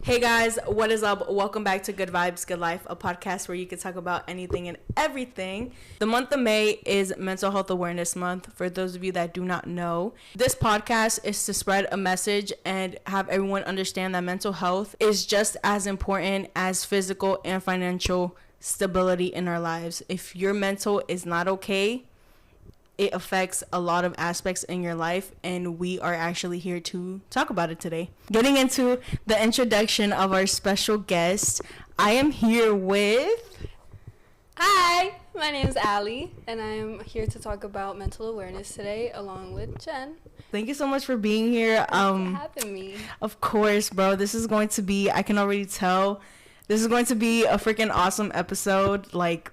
Hey guys, what is up? Welcome back to Good Vibes, Good Life, a podcast where you can talk about anything and everything. The month of May is Mental Health Awareness Month. For those of you that do not know, this podcast is to spread a message and have everyone understand that mental health is just as important as physical and financial stability in our lives. If your mental is not okay, it affects a lot of aspects in your life, and we are actually here to talk about it today. Getting into the introduction of our special guest, I am here with... Hi, my name is Aly, and I am here to talk about mental awareness today along with Jen. Thank you so much for being here. Thanks for having me. Of course, bro. This is going to be, I can already tell, this is going to be a freaking awesome episode. Like,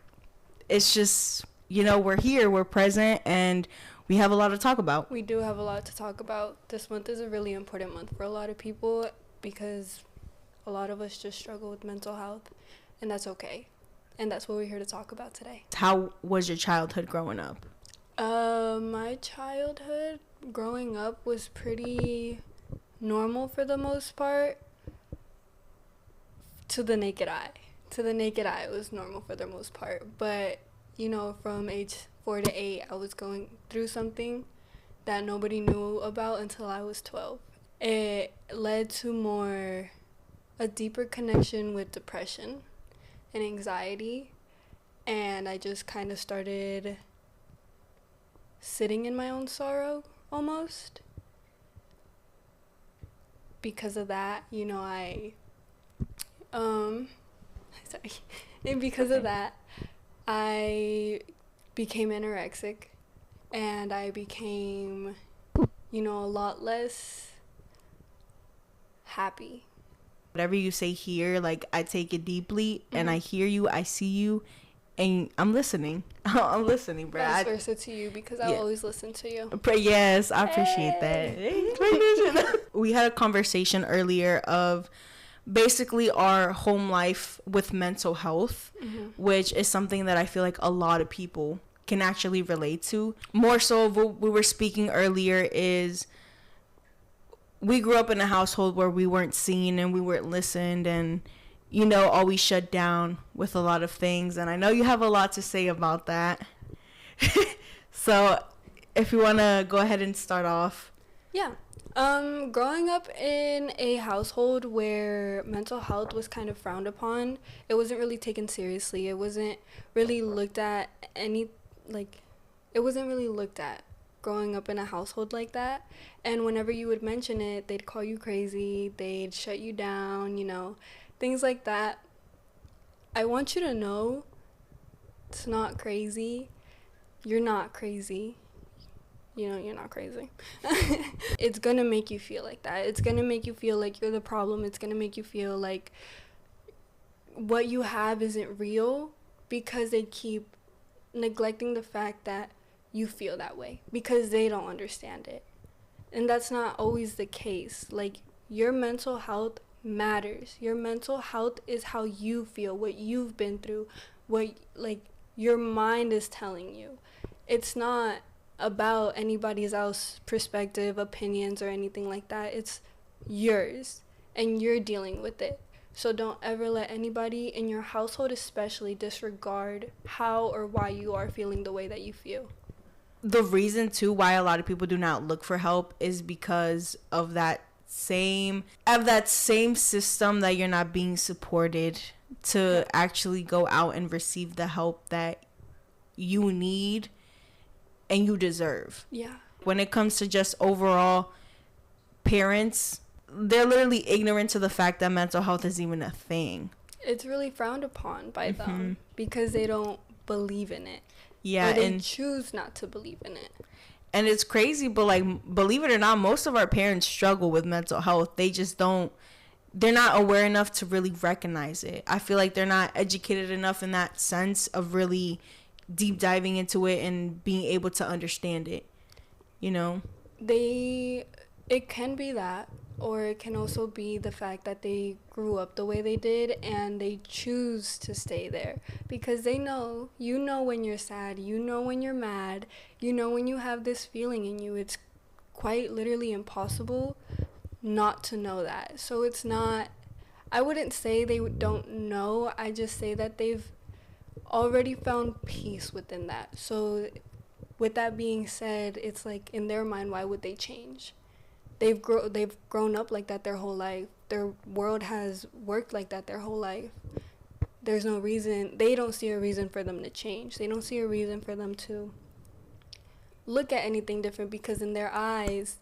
it's just... we're here, we're present, and we have a lot to talk about. We do have a lot to talk about. This month is a really important month for a lot of people because a lot of us just struggle with mental health, and that's okay. And that's what we're here to talk about today. How was your childhood growing up? My childhood growing up was pretty normal for the most part. To the naked eye. It was normal for the most part, but from age 4 to 8, I was going through something that nobody knew about until I was 12. It led to a deeper connection with depression and anxiety, and I just kind of started sitting in my own sorrow almost. Because of that, I became anorexic, and I became, a lot less happy. Whatever you say here, like, I take it deeply, and I hear you, I see you, and I'm listening. I'm listening, bro. Vice versa to you, because I always listen to you. Yes, I appreciate that. We had a conversation earlier of basically our home life with mental health, which is something that I feel like a lot of people can actually relate to. More so, what we were speaking earlier is we grew up in a household where we weren't seen and we weren't listened, and always shut down with a lot of things. And I know you have a lot to say about that. So if you want to go ahead and start off. Yeah. Growing up in a household where mental health was kind of frowned upon, it wasn't really taken seriously. It wasn't really looked at growing up in a household like that. And whenever you would mention it, they'd call you crazy, they'd shut you down, things like that. I want you to know it's not crazy. You're not crazy. You're not crazy. It's going to make you feel like that. It's going to make you feel like you're the problem. It's going to make you feel like what you have isn't real, because they keep neglecting the fact that you feel that way because they don't understand it. And that's not always the case. Like, your mental health matters. Your mental health is how you feel, what you've been through, what, your mind is telling you. It's not about anybody else's perspective, opinions, or anything like that. It's yours, and you're dealing with it. So don't ever let anybody in your household especially disregard how or why you are feeling the way that you feel. The reason too why a lot of people do not look for help is because of that same system that you're not being supported to actually go out and receive the help that you need and you deserve. Yeah. When it comes to just overall, parents, they're literally ignorant to the fact that mental health is even a thing. It's really frowned upon by them because they don't believe in it. Yeah, or they choose not to believe in it. And it's crazy, but believe it or not, most of our parents struggle with mental health. They just they're not aware enough to really recognize it. I feel like they're not educated enough in that sense of really deep diving into it and being able to understand it. It can be that, or it can also be the fact that they grew up the way they did and they choose to stay there because they know, when you're sad, when you're mad, when you have this feeling in you. It's quite literally impossible not to know that. So it's not I wouldn't say they don't know. I just say that they've already found peace within that. So with that being said, it's like in their mind, why would they change? They've grown up like that their whole life. Their world has worked like that their whole life. There's no reason. They don't see a reason for them to change. They don't see a reason for them to look at anything different, because in their eyes,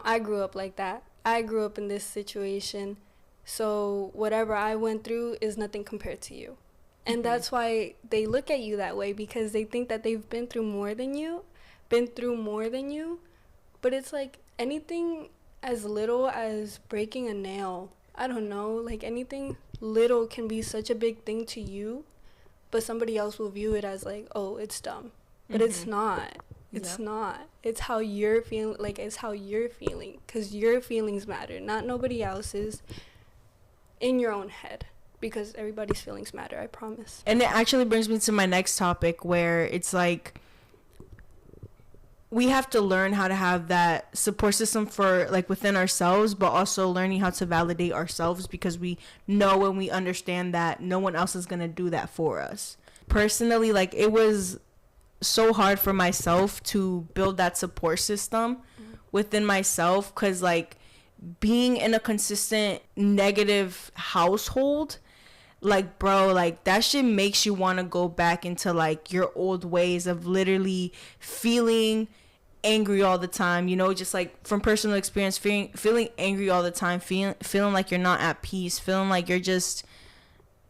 I grew up like that. I grew up in this situation. So whatever I went through is nothing compared to you. And that's why they look at you that way, because they think that they've been through more than you. But it's like anything as little as breaking a nail. I don't know, like anything little can be such a big thing to you, but somebody else will view it as like, oh, it's dumb. But it's not. It's not. It's how you're feeling. Like, it's how you're feeling, because your feelings matter, not nobody else's, in your own head. Because everybody's feelings matter, I promise. And it actually brings me to my next topic, where it's like we have to learn how to have that support system for like within ourselves, but also learning how to validate ourselves, because we know and we understand that no one else is going to do that for us. Personally, like, it was so hard for myself to build that support system within myself, because like being in a consistent negative household, like, bro, like that shit makes you want to go back into like your old ways of literally feeling angry all the time, just like from personal experience, feeling angry all the time, feeling like you're not at peace, feeling like you're just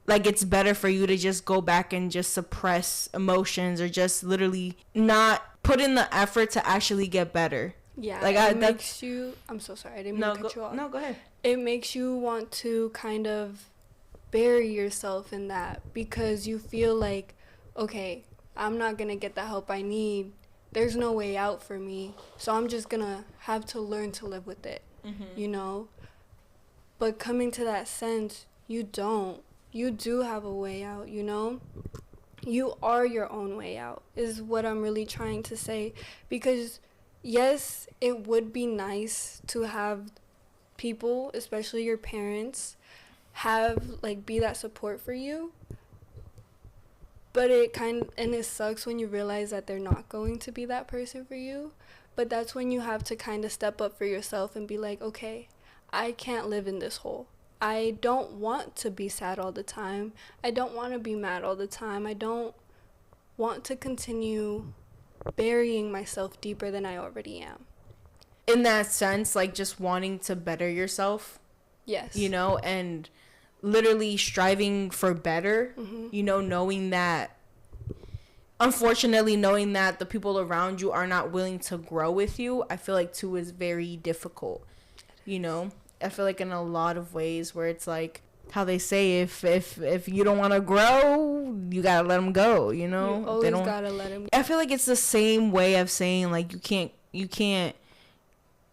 like it's better for you to just go back and just suppress emotions, or just literally not put in the effort to actually get better. Yeah, like it makes you, I'm so sorry, I didn't mean to cut you off. No, go ahead. It makes you want to kind of bury yourself in that, because you feel like, okay, I'm not gonna get the help I need, there's no way out for me, so I'm just gonna have to learn to live with it. But coming to that sense, you do have a way out. You are your own way out, is what I'm really trying to say. Because yes, it would be nice to have people, especially your parents, be that support for you, but it sucks when you realize that they're not going to be that person for you. But that's when you have to kind of step up for yourself and be like, okay, I can't live in this hole. I don't want to be sad all the time. I don't want to be mad all the time. I don't want to continue burying myself deeper than I already am. In that sense, like just wanting to better yourself. Yes. And literally striving for better, knowing that the people around you are not willing to grow with you, I feel like too is very difficult. I feel like in a lot of ways where it's like how they say, if you don't want to grow, you gotta let them go. You always gotta let them go. I feel like it's the same way of saying like you can't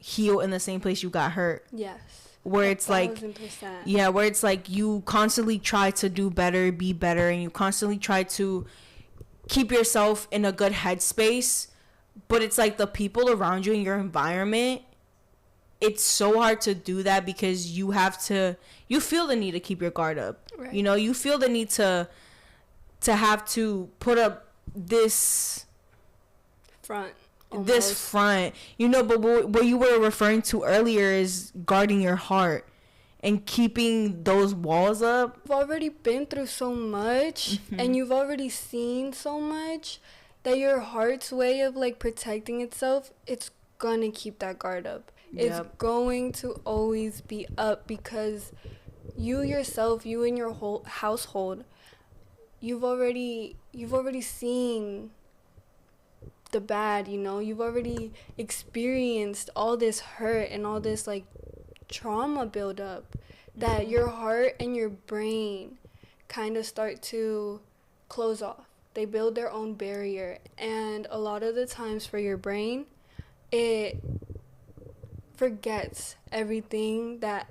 heal in the same place you got hurt. Yes. Where it's 1,000%. where it's like you constantly try to do better, be better, and you constantly try to keep yourself in a good headspace, but it's like the people around you in your environment, it's so hard to do that, because you feel the need to keep your guard up. Right. You feel the need to have to put up this front. But what you were referring to earlier is guarding your heart and keeping those walls up. You've already been through so much, and you've already seen so much, that your heart's way of like protecting itself, it's gonna keep that guard up. It's going to always be up, because you yourself, you and your whole household, you've already seen the bad, you've already experienced all this hurt and all this like trauma build up, that your heart and your brain kind of start to close off. They build their own barrier, and a lot of the times for your brain, it forgets everything bad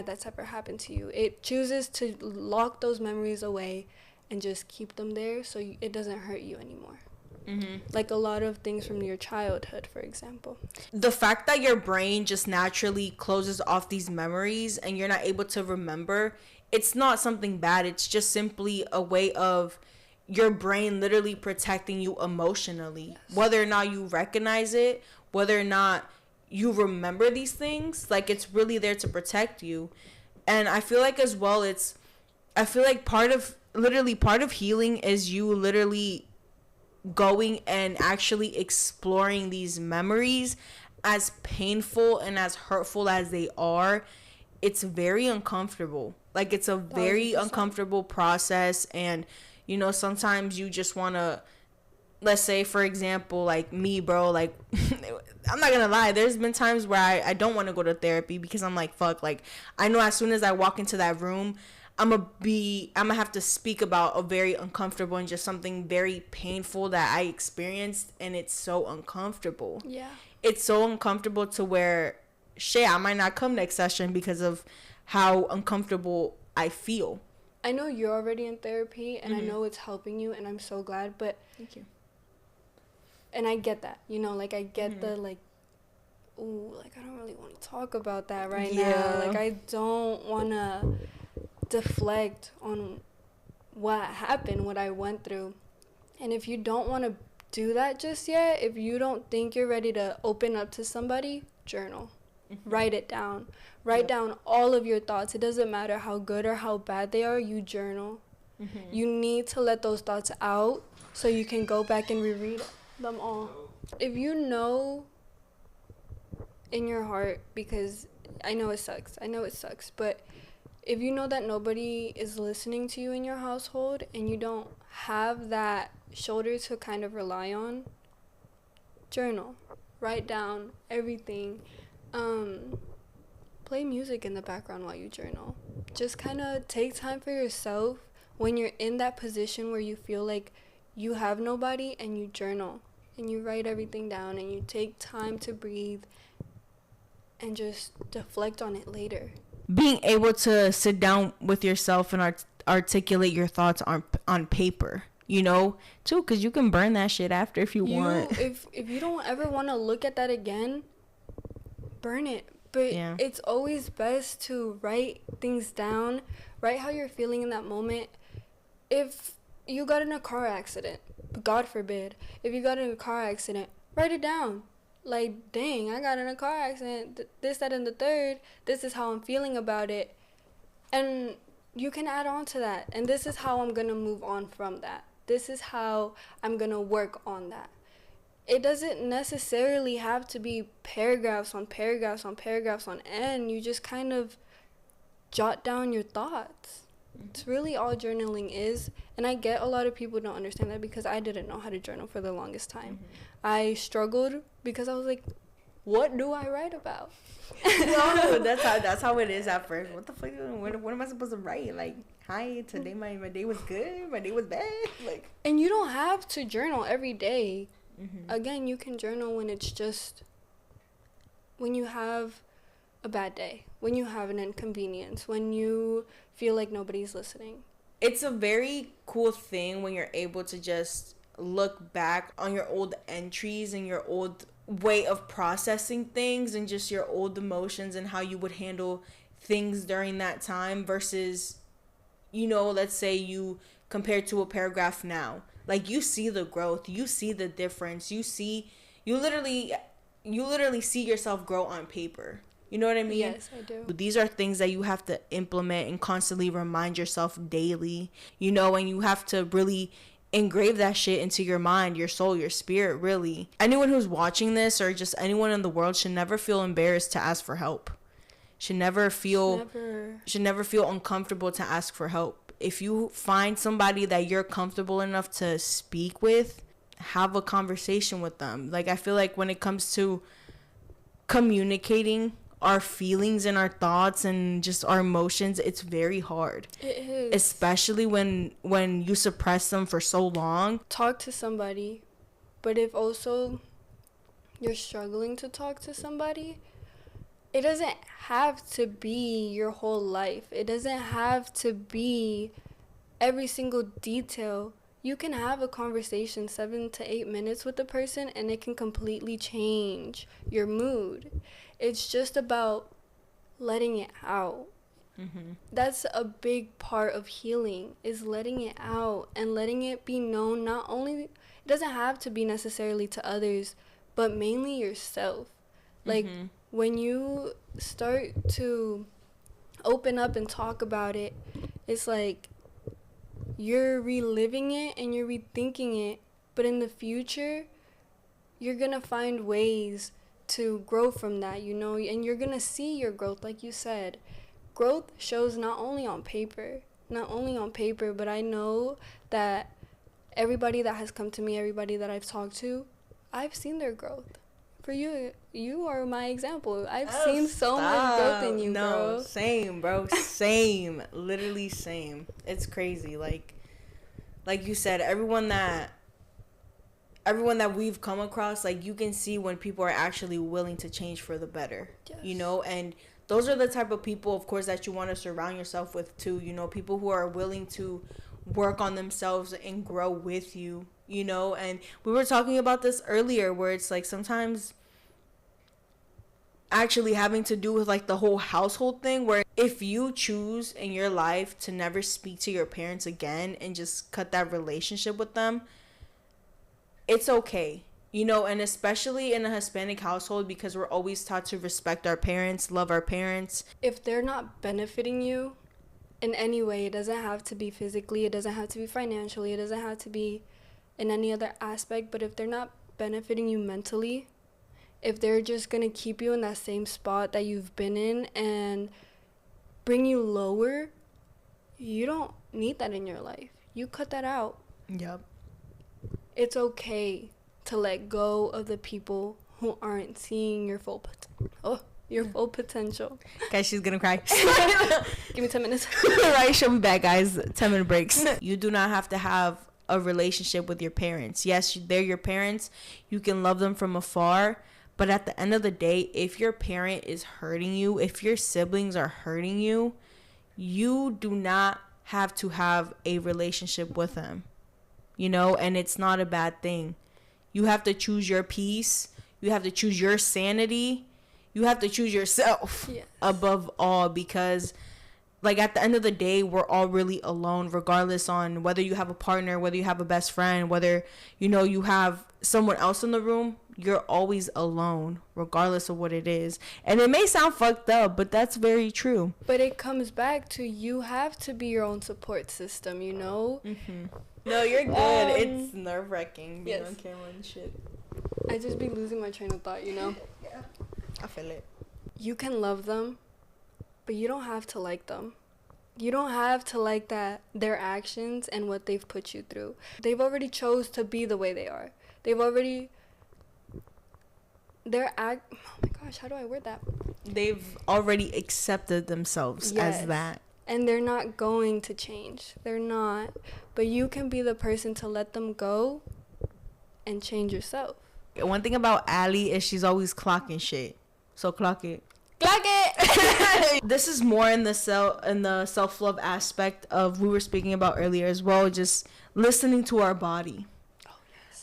that's ever happened to you. It chooses to lock those memories away and just keep them there, so it doesn't hurt you anymore. Like a lot of things from your childhood, for example. The fact that your brain just naturally closes off these memories and you're not able to remember, it's not something bad. It's just simply a way of your brain literally protecting you emotionally. Yes. Whether or not you recognize it, whether or not you remember these things, like, it's really there to protect you. And I feel like as well, I feel like part of healing is you literally going and actually exploring these memories. As painful and as hurtful as they are, it's very uncomfortable. Like, it's a very 100%. Uncomfortable process. And sometimes you just want to, let's say, for example, like me, bro, like, I'm not gonna lie, there's been times where I don't want to go to therapy because I'm like, fuck, like, I know as soon as I walk into that room, I'm gonna have to speak about a very uncomfortable and just something very painful that I experienced, and it's so uncomfortable. Yeah. It's so uncomfortable to where, shit, I might not come next session because of how uncomfortable I feel. I know you're already in therapy, and I know it's helping you, and I'm so glad, but... Thank you. And I get that, like, I get the, like, ooh, like, I don't really want to talk about that right now. Like, I don't want to deflect on what happened, what I went through. And if you don't want to do that just yet, if you don't think you're ready to open up to somebody, journal. Write it down. Write down all of your thoughts. It doesn't matter how good or how bad they are, you journal. You need to let those thoughts out so you can go back and reread them all. If you know in your heart, because I know it sucks, but if you know that nobody is listening to you in your household and you don't have that shoulder to kind of rely on, journal. Write down everything. Play music in the background while you journal. Just kind of take time for yourself when you're in that position where you feel like you have nobody, and you journal and you write everything down and you take time to breathe and just deflect on it later. Being able to sit down with yourself and articulate your thoughts on paper, too, because you can burn that shit after if you want. If you don't ever want to look at that again, burn it. But it's always best to write things down, write how you're feeling in that moment. If you got in a car accident, God forbid, if you got in a car accident, write it down. Like, dang, I got in a car accident, this, that, and the third, this is how I'm feeling about it. And you can add on to that. And this is how I'm going to move on from that. This is how I'm going to work on that. It doesn't necessarily have to be paragraphs on paragraphs on paragraphs on end. You just kind of jot down your thoughts. It's really all journaling is. And I get a lot of people don't understand that because I didn't know how to journal for the longest time. I struggled because I was like, what do I write about? No, that's how it is at first. What the fuck? What am I supposed to write? Like, hi, today my day was good, my day was bad. Like, and you don't have to journal every day. Again, you can journal when it's just when you have a bad day, when you have an inconvenience, when you feel like nobody's listening. It's a very cool thing when you're able to just look back on your old entries and your old way of processing things and just your old emotions and how you would handle things during that time versus, let's say you compare to a paragraph now. Like, you see the growth, you see the difference, you literally see yourself grow on paper. You know what I mean? Yes, I do. These are things that you have to implement and constantly remind yourself daily, and you have to really engrave that shit into your mind, your soul, your spirit, really. Anyone who's watching this or just anyone in the world should never feel embarrassed to ask for help. Should never feel uncomfortable to ask for help. If you find somebody that you're comfortable enough to speak with, have a conversation with them. Like, I feel like when it comes to communicating our feelings and our thoughts and just our emotions, it's very hard. It is. Especially when you suppress them for so long. Talk to somebody. But if also you're struggling to talk to somebody, it doesn't have to be your whole life. It doesn't have to be every single detail. You can have a conversation 7 to 8 minutes with the person and it can completely change your mood. It's just about letting it out. Mm-hmm. That's a big part of healing, is letting it out and letting it be known. Not only, it doesn't have to be necessarily to others, but mainly yourself. Like, when you start to open up and talk about it, it's like you're reliving it and you're rethinking it, but in the future you're gonna find ways to grow from that, you know, and you're gonna see your growth. Like you said, growth shows not only on paper, but I know that everybody that has come to me, everybody that I've talked to, I've seen their growth. For you, you are my example. I've seen so much growth in you, bro. Same, bro. Same. Literally same. It's crazy. Like you said, everyone that we've come across, like, you can see when people are actually willing to change for the better. Yes. You know, and those are the type of people, of course, that you want to surround yourself with too. You know, people who are willing to work on themselves and grow with you, you know. And we were talking about this earlier, where it's like sometimes actually having to do with like the whole household thing, where if you choose in your life to never speak to your parents again and just cut that relationship with them, it's okay, you know. And especially in a Hispanic household, because we're always taught to respect our parents, love our parents. If they're not benefiting you in any way, it doesn't have to be physically, it doesn't have to be financially, it doesn't have to be in any other aspect, but if they're not benefiting you mentally, if they're just gonna keep you in that same spot that you've been in and bring you lower, you don't need that in your life. You cut that out. Yep. It's okay to let go of the people who aren't seeing your full full potential. Guys, she's gonna cry. Give me 10 minutes. Right, she'll be back, guys. 10-minute breaks. You do not have to have a relationship with your parents. Yes, they're your parents. You can love them from afar. But at the end of the day, if your parent is hurting you, if your siblings are hurting you, you do not have to have a relationship with them, you know, and it's not a bad thing. You have to choose your peace. You have to choose your sanity. You have to choose yourself. Yes. Above all, because like at the end of the day, we're all really alone, regardless on whether you have a partner, whether you have a best friend, whether, you know, you have someone else in the room. You're always alone, regardless of what it is. And it may sound fucked up, but that's very true. But it comes back to, you have to be your own support system, you know? Mm-hmm. No, you're good. It's nerve-wracking being on camera and shit. I just be losing my train of thought, you know? Yeah, I feel it. You can love them, but you don't have to like them. You don't have to like their actions and what they've put you through. They've already chose to be the way they are. Oh my gosh, how do I word that? They've already accepted themselves as that. And they're not going to change. They're not. But you can be the person to let them go and change yourself. One thing about Aly is she's always clocking shit. So clock it. Clock it! This is more in the self-love aspect of, we were speaking about earlier as well, just listening to our body.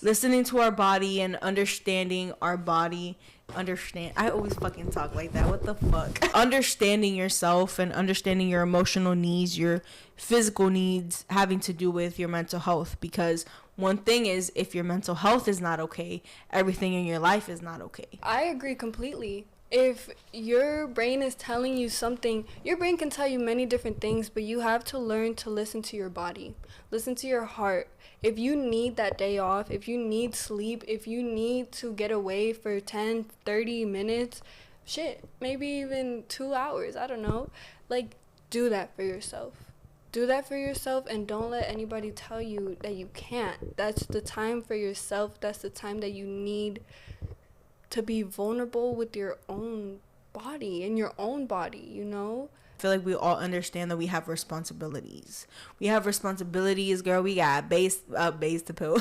Listening to our body and understanding our body. I always fucking talk like that. What the fuck? Understanding yourself and understanding your emotional needs, your physical needs, having to do with your mental health. Because one thing is, if your mental health is not okay, everything in your life is not okay. I agree completely. If your brain is telling you something, your brain can tell you many different things, but you have to learn to listen to your body. Listen to your heart. If you need that day off, if you need sleep, if you need to get away for 10, 30 minutes, shit, maybe even 2 hours, I don't know. Like, do that for yourself. Do that for yourself, and don't let anybody tell you that you can't. That's the time for yourself. That's the time that you need to be vulnerable with your own body, in your own body, you know? I feel like we all understand that we have responsibilities. We have responsibilities, girl. We got base to poo.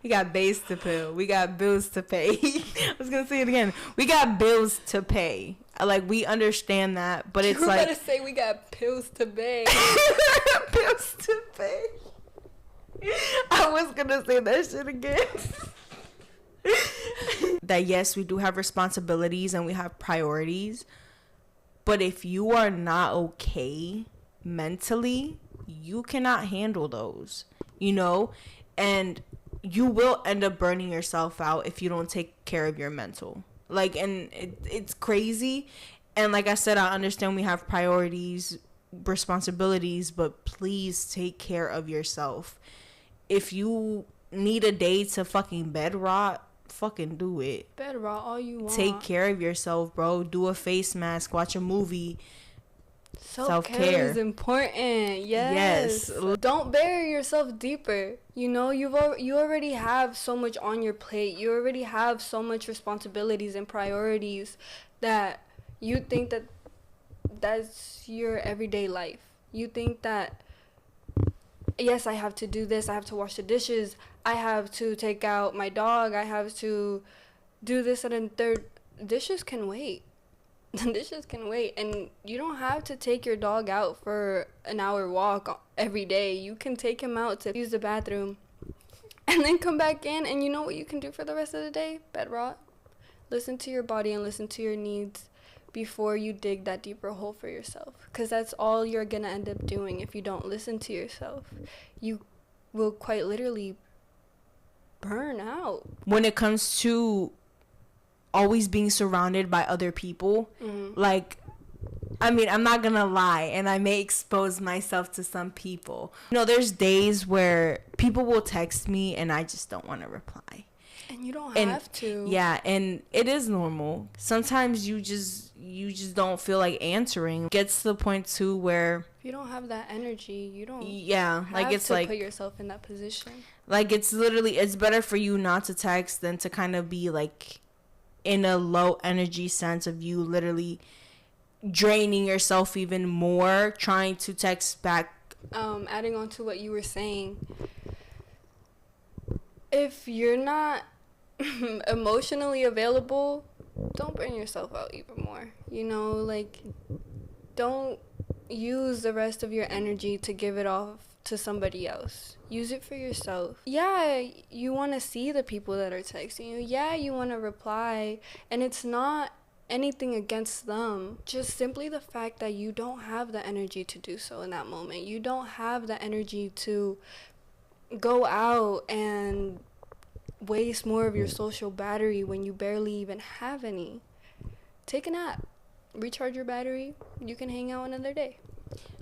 We got base to poo. We got bills to pay. I was gonna say it again. We got bills to pay. Like, we understand that, but it's you like... You gotta say we got pills to pay. Bills to pay. I was gonna say that shit again. That yes, we do have responsibilities and we have priorities, but if you are not okay mentally, you cannot handle those, and you will end up burning yourself out if you don't take care of your mental. Like, and it's crazy. And like I said, I understand we have priorities, responsibilities, but please take care of yourself. If you need a day to fucking bed rot, fucking do it. Bed rot all you want. Take care of yourself, bro. Do a face mask, watch a movie. Self-care is important. Yes. Don't bury yourself deeper. You already have so much on your plate. You already have so much responsibilities and priorities that you think that that's your everyday life. You think that, yes, I have to do this. I have to wash the dishes. I have to take out my dog. I have to do this and then third. Dishes can wait. The dishes can wait. And you don't have to take your dog out for an hour walk every day. You can take him out to use the bathroom and then come back in. And you know what you can do for the rest of the day? Bed rot. Listen to your body and listen to your needs before you dig that deeper hole for yourself. Because that's all you're going to end up doing if you don't listen to yourself. You will quite literally burn out. When it comes to always being surrounded by other people, like, I mean, I'm not gonna lie, and I may expose myself to some people. There's days where people will text me and I just don't want to reply. And you don't have to. Yeah, and it is normal. Sometimes you just don't feel like answering. It gets to the point too where if you don't have that energy, you don't like it's to like put yourself in that position. Like, it's better for you not to text than to kind of be like in a low energy sense of you literally draining yourself even more trying to text back. Adding on to what you were saying, if you're not emotionally available, don't burn yourself out even more. Like, don't use the rest of your energy to give it off to somebody else. Use it for yourself. Yeah, you want to see the people that are texting you. Yeah, you want to reply, and it's not anything against them. Just simply the fact that you don't have the energy to do so in that moment. You don't have the energy to go out and waste more of your social battery when you barely even have any. Take a nap. Recharge your battery. You can hang out another day.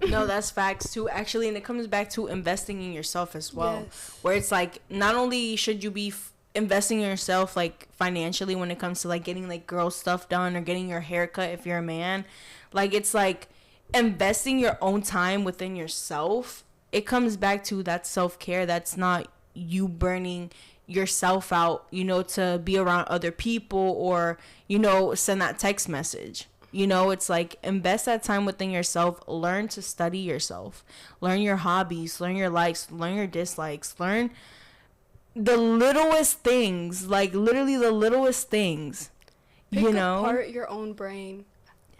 No, that's facts too, actually. And it comes back to investing in yourself as well. Yes. Where it's like, not only should you be investing in yourself, like, financially, when it comes to like getting like girl stuff done or getting your hair cut if you're a man, like, it's like investing your own time within yourself. It comes back to that self-care. That's not you burning yourself out, to be around other people or, send that text message. It's like, invest that time within yourself. Learn to study yourself. Learn your hobbies. Learn your likes. Learn your dislikes. Learn the littlest things. Like, literally the littlest things. Pick apart your own brain.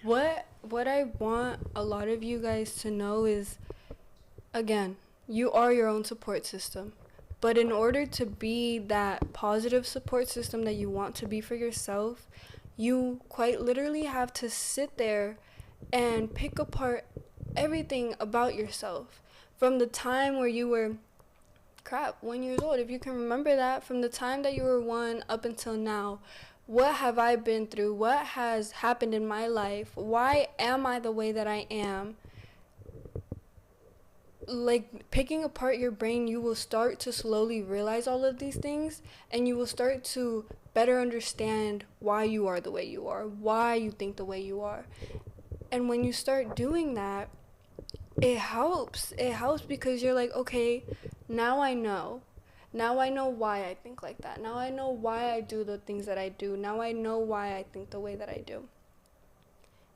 What I want a lot of you guys to know is, again, you are your own support system. But in order to be that positive support system that you want to be for yourself, you quite literally have to sit there and pick apart everything about yourself. From the time where you were 1 year old, if you can remember that, from the time that you were 1 up until now, what have I been through? What has happened in my life? Why am I the way that I am? Like, picking apart your brain, you will start to slowly realize all of these things, and you will start to better understand why you are the way you are, why you think the way you are. And when you start doing that, it helps. It helps because you're like, okay, now I know. Now I know why I think like that. Now I know why I do the things that I do. Now I know why I think the way that I do.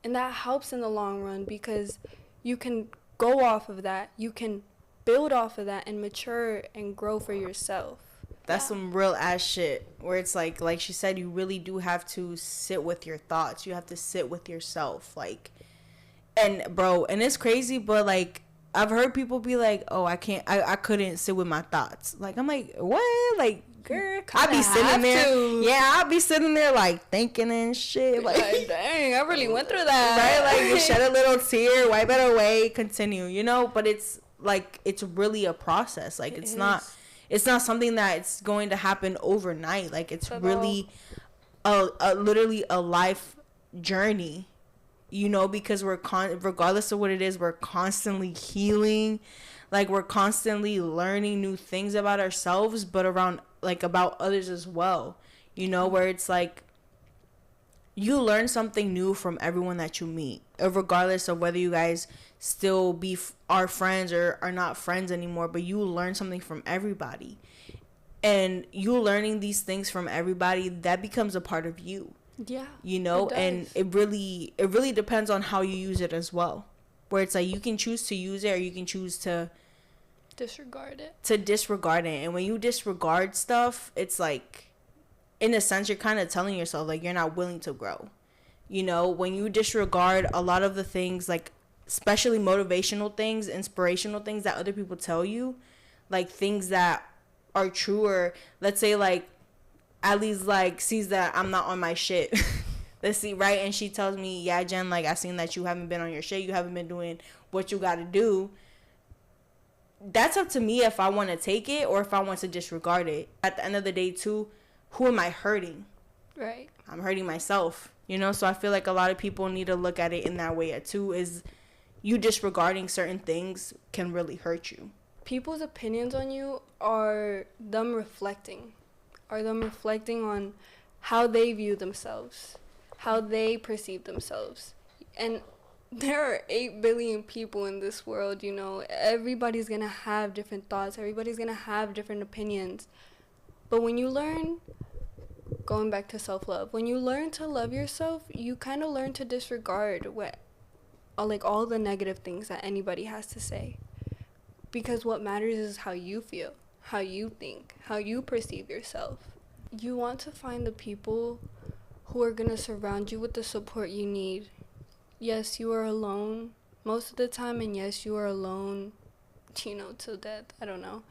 And that helps in the long run because you can go off of that. You can build off of that and mature and grow for yourself. That's some real ass shit where it's like she said, you really do have to sit with your thoughts. You have to sit with yourself. Like, and bro, and it's crazy, but like, I've heard people be like, oh, I couldn't sit with my thoughts. Like, I'm like, what? Like, girl, I be sitting there. Yeah, I'll be sitting there like thinking and shit. Like, dang, I really went through that. Right? Like, you shed a little tear, wipe it away, continue, you know? But it's like, it's really a process. Like, it's not something that's going to happen overnight. Like, it's really literally a life journey, you know, because regardless of what it is, we're constantly healing. Like, we're constantly learning new things about ourselves, but about others as well, you know, where it's like, you learn something new from everyone that you meet, regardless of whether you guys still are friends or are not friends anymore, but you learn something from everybody. And you learning these things from everybody, that becomes a part of you. Yeah. You know, and it really depends on how you use it as well. Where it's like, you can choose to use it, or you can choose to disregard it. And when you disregard stuff, it's like, in a sense, you're kind of telling yourself like you're not willing to grow. You know, when you disregard a lot of the things, like especially motivational things, inspirational things that other people tell you, like things that are true, or let's say like Aly's like sees that I'm not on my shit. Let's see, right? And she tells me, yeah, Jen, like, I seen that you haven't been on your shit. You haven't been doing what you got to do. That's up to me if I want to take it or if I want to disregard it. At the end of the day, too, who am I hurting? Right. I'm hurting myself, you know? So I feel like a lot of people need to look at it in that way, too, is you disregarding certain things can really hurt you. People's opinions on you are them reflecting on how they view themselves, how they perceive themselves. And there are 8 billion people in this world, you know. Everybody's gonna have different thoughts. Everybody's gonna have different opinions. But when you learn, going back to self-love, when you learn to love yourself, you kind of learn to disregard all the negative things that anybody has to say. Because what matters is how you feel, how you think, how you perceive yourself. You want to find the people who are going to surround you with the support you need. Yes, you are alone most of the time, and yes, you are alone, till death. I don't know.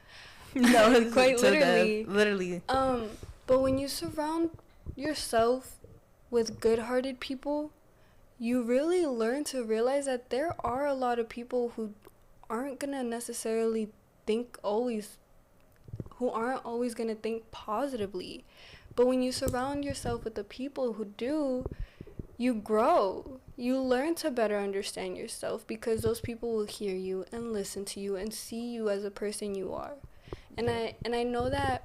No, quite literally. Literally. But when you surround yourself with good-hearted people, you really learn to realize that there are a lot of people who aren't going to necessarily who aren't always going to think positively. But when you surround yourself with the people who do, you grow. You learn to better understand yourself because those people will hear you and listen to you and see you as a person you are. And I know that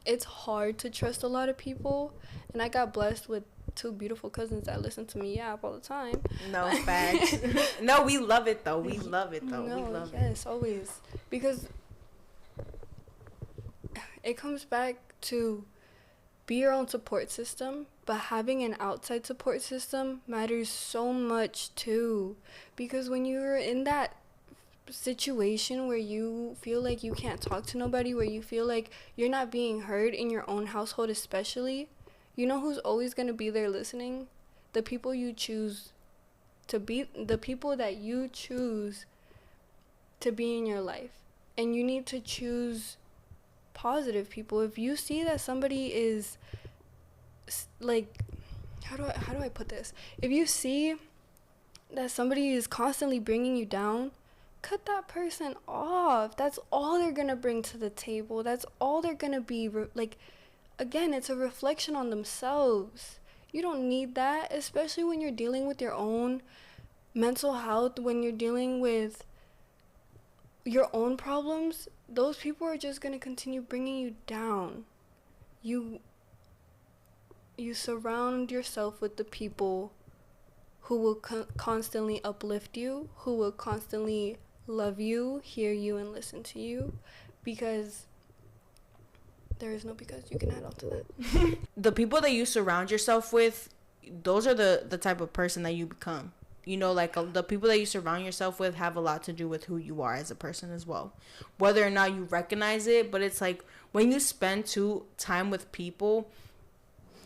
it's hard to trust a lot of people, and I got blessed with 2 beautiful cousins that listen to me yap all the time. No, facts. No, we love it though. No, we love it. Yes, always. Because it comes back to be your own support system, but having an outside support system matters so much too. Because when you're in that situation where you feel like you can't talk to nobody, where you feel like you're not being heard in your own household especially, you know who's always going to be there listening? The people you choose to be, the people that you choose to be in your life. And you need to choose positive people. If you see that somebody is like, how do I put this? If you see that somebody is constantly bringing you down, cut that person off. That's all they're gonna bring to the table. That's all they're gonna be again, it's a reflection on themselves. You don't need that, especially when you're dealing with your own mental health, when you're dealing with your own problems. Those people are just gonna continue bringing you down. You surround yourself with the people who will constantly uplift you, who will constantly love you, hear you, and listen to you, because there is no because. You can add on to that. The people that you surround yourself with, those are the type of person that you become. You know, like the people that you surround yourself with have a lot to do with who you are as a person as well. Whether or not you recognize it, but it's like when you spend time with people,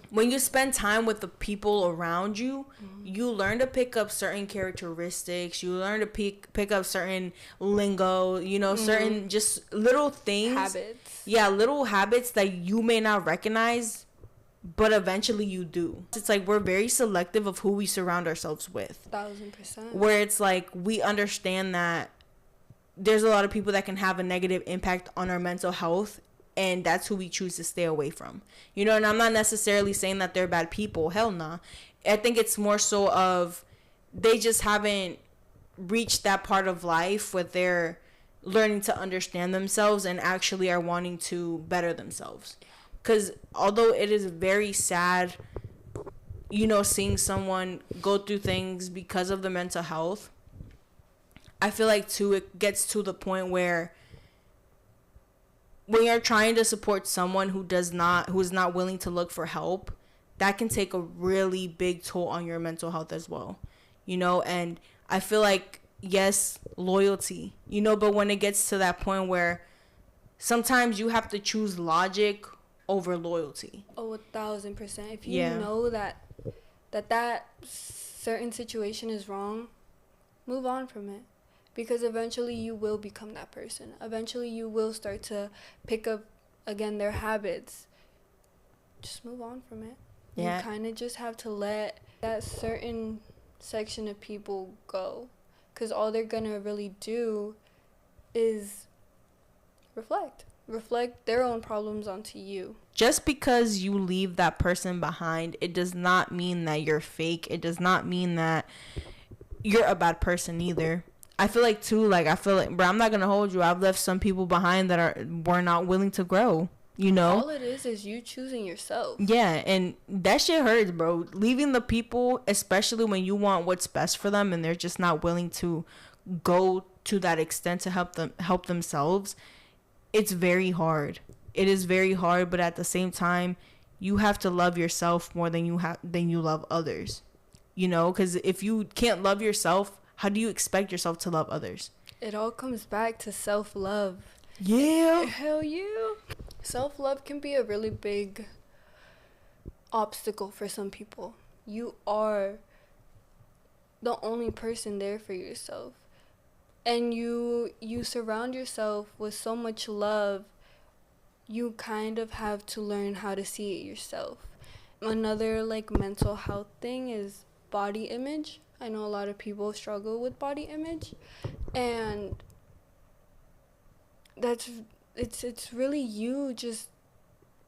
when you spend time with the people around you, you learn to pick up certain characteristics. You learn to pick up certain lingo, you know, certain just little things. Habits. Yeah, little habits that you may not recognize, but eventually you do. It's like we're very selective of who we surround ourselves with. 1000%. Where it's like we understand that there's a lot of people that can have a negative impact on our mental health, and that's who we choose to stay away from. You know, and I'm not necessarily saying that they're bad people. Hell nah. I think it's more so of they just haven't reached that part of life where they're learning to understand themselves and actually are wanting to better themselves. Because although it is very sad, you know, seeing someone go through things because of the mental health, I feel like too it gets to the point where when you're trying to support someone who is not willing to look for help, that can take a really big toll on your mental health as well. You know, and I feel like, yes, loyalty, you know, but when it gets to that point where sometimes you have to choose logic over loyalty. Oh, 1000%. If you know that certain situation is wrong, move on from it. Because eventually you will become that person. Eventually you will start to pick up, again, their habits. Just move on from it. Yeah. You kind of just have to let that certain section of people go. Because all they're going to really do is reflect their own problems onto you. Just because you leave that person behind, it does not mean that you're fake. It does not mean that you're a bad person either. I feel like too, bro, I'm not gonna hold you. I've left some people behind that were not willing to grow, you know? All it is you choosing yourself. Yeah, and that shit hurts, bro. Leaving the people, especially when you want what's best for them and they're just not willing to go to that extent to help themselves, it's very hard. It is very hard, but at the same time, you have to love yourself more than you love others. You know, because if you can't love yourself, how do you expect yourself to love others? It all comes back to self-love. Yeah. Hell yeah. Self-love can be a really big obstacle for some people. You are the only person there for yourself. And you surround yourself with so much love, you kind of have to learn how to see it yourself. Another mental health thing is body image. I know a lot of people struggle with body image, and it's really you just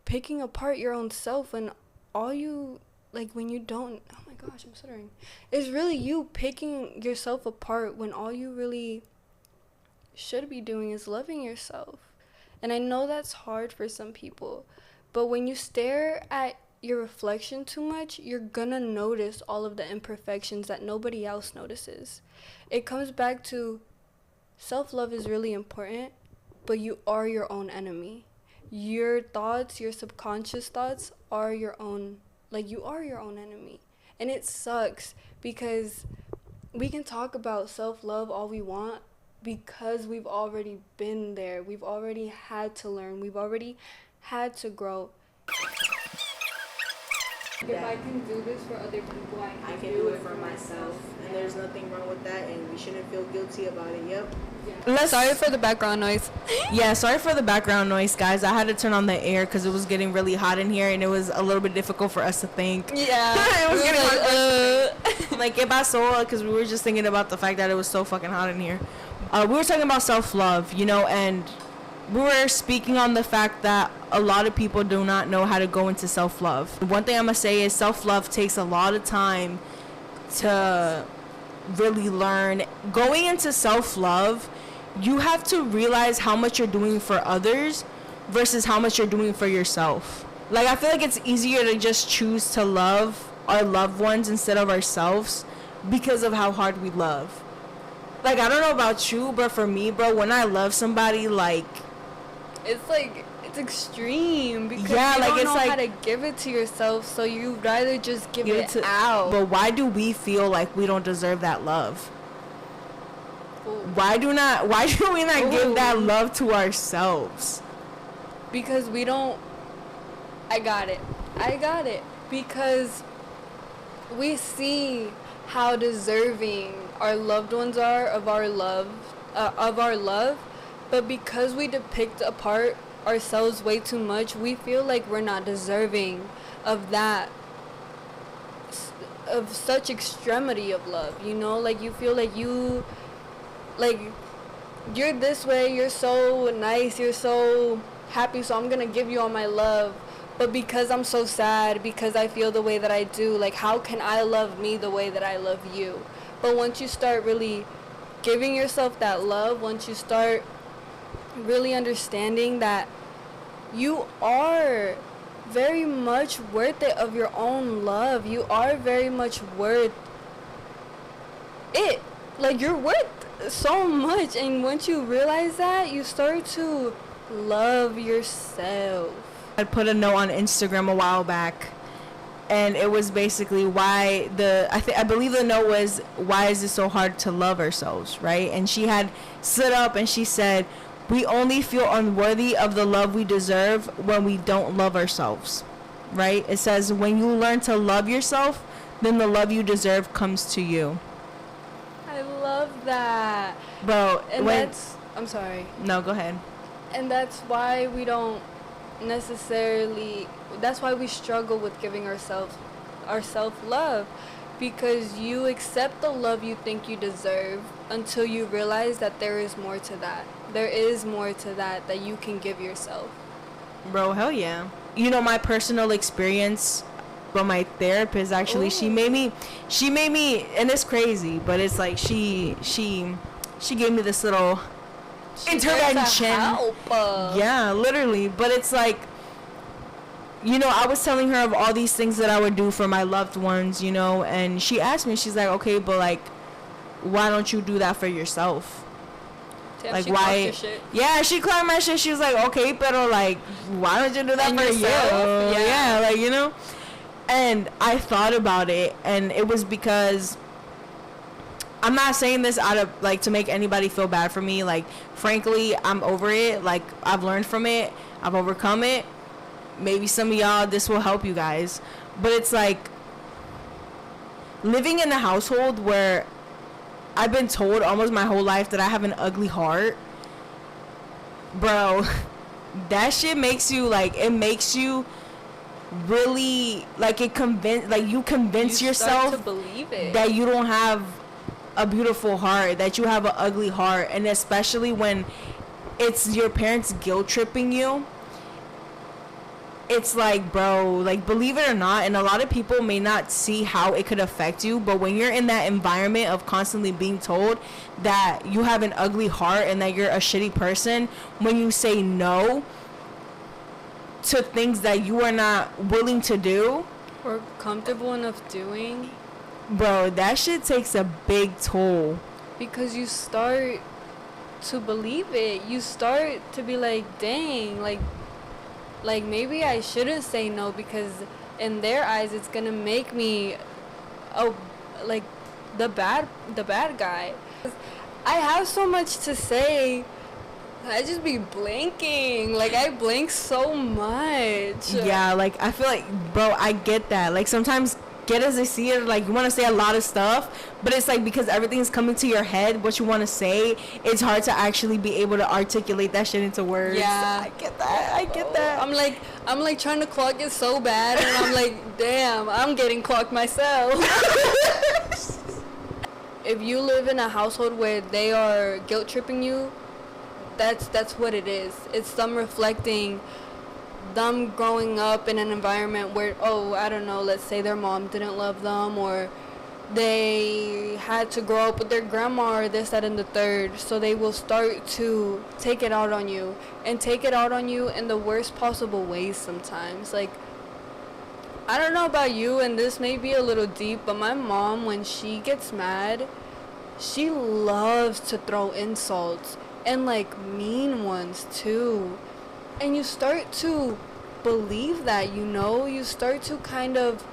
picking apart your own self, and all you when you don't, oh my gosh, I'm stuttering. It's really you picking yourself apart when all you really should be doing is loving yourself. And I know that's hard for some people, but when you stare at your reflection too much, you're gonna notice all of the imperfections that nobody else notices. It comes back to self-love is really important, but you are your own enemy. Your thoughts, your subconscious thoughts are your own, you are your own enemy. And it sucks because we can talk about self-love all we want because we've already been there. We've already had to learn. We've already had to grow. If I can do this for other people, I can do it for myself. And there's nothing wrong with that, and we shouldn't feel guilty about it. Yep. Yeah. Sorry for the background noise. Yeah, sorry for the background noise, guys. I had to turn on the air because it was getting really hot in here, and it was a little bit difficult for us to think. Yeah. It was getting like, ¿qué pasó? Because we were just thinking about the fact that it was so fucking hot in here. We were talking about self-love, you know, and we were speaking on the fact that a lot of people do not know how to go into self-love. One thing I'm going to say is self-love takes a lot of time to really learn. Going into self-love, you have to realize how much you're doing for others versus how much you're doing for yourself. I feel like it's easier to just choose to love our loved ones instead of ourselves because of how hard we love. I don't know about you, but for me, bro, when I love somebody, it's extreme because you don't know how to give it to yourself, so you'd rather just give it out. But why do we feel like we don't deserve that love? Ooh. Why do we not give that love to ourselves? Because we don't. I got it. Because we see how deserving our loved ones are of our love, but because we depict apart ourselves way too much, we feel like we're not deserving of that, of such extremity of love, you know? Like, you feel like you're this way, you're so nice, you're so happy, so I'm gonna give you all my love. But because I'm so sad, because I feel the way that I do, like, how can I love me the way that I love you? But once you start really giving yourself that love, once you start really understanding that you are very much worth it of your own love, you are very much worth it. Like, you're worth so much. And once you realize that, you start to love yourself. I put a note on Instagram a while back, and it was basically why I believe the note was, why is it so hard to love ourselves, right? And she had stood up and she said, we only feel unworthy of the love we deserve when we don't love ourselves, right? It says, when you learn to love yourself, then the love you deserve comes to you. I love that. Bro, and that's, I'm sorry. No, go ahead. And that's why we don't necessarily, that's why we struggle with giving ourselves our self-love, because you accept the love you think you deserve until you realize that there is more to that. There is more to that you can give yourself. Bro, hell yeah. You know, my personal experience from my therapist, actually, she made me, and it's crazy, but it's like she gave me this little intervention. Yeah, literally. But it's like, you know, I was telling her of all these things that I would do for my loved ones, you know, and she asked me, she's like, okay, but like, why don't you do that for yourself? Damn, like, why? Yeah, she claimed my shit. She was like, okay, but like, why don't you do that for yourself? Yeah, like, you know. And I thought about it, and it was because, I'm not saying this out of, like, to make anybody feel bad for me. Like, frankly, I'm over it. Like, I've learned from it. I've overcome it. Maybe some of y'all, this will help you guys. But it's like, living in a household where I've been told almost my whole life that I have an ugly heart. Bro, that shit makes you, like, it makes you really, like, you convince yourself to believe it, that you don't have a beautiful heart, that you have an ugly heart. And especially when it's your parents guilt tripping you, it's like, bro, like, believe it or not, and a lot of people may not see how it could affect you, but when you're in that environment of constantly being told that you have an ugly heart and that you're a shitty person, when you say no to things that you are not willing to do or comfortable enough doing, bro, that shit takes a big toll. Because you start to believe it. You start to be like, dang, like maybe I shouldn't say no, because in their eyes it's gonna make me like the bad guy. I have so much to say, I just be blanking. Like, I blank so much. Yeah, like, I feel like, bro, I get that. Like, sometimes get as I see it, like, you want to say a lot of stuff, but it's like, because everything's coming to your head, what you want to say, it's hard to actually be able to articulate that shit into words. Yeah, I get that. I'm like trying to clock it so bad, and I'm like, damn, I'm getting clocked myself. If you live in a household where they are guilt tripping you, that's what it is. It's them reflecting them growing up in an environment where, I don't know, let's say their mom didn't love them, or they had to grow up with their grandma, or this, that, and the third. So they will start to take it out on you, and take it out on you in the worst possible ways sometimes. Like, I don't know about you, and this may be a little deep, but my mom, when she gets mad, she loves to throw insults, and like mean ones too. And you start to believe that, you know, you start to kind of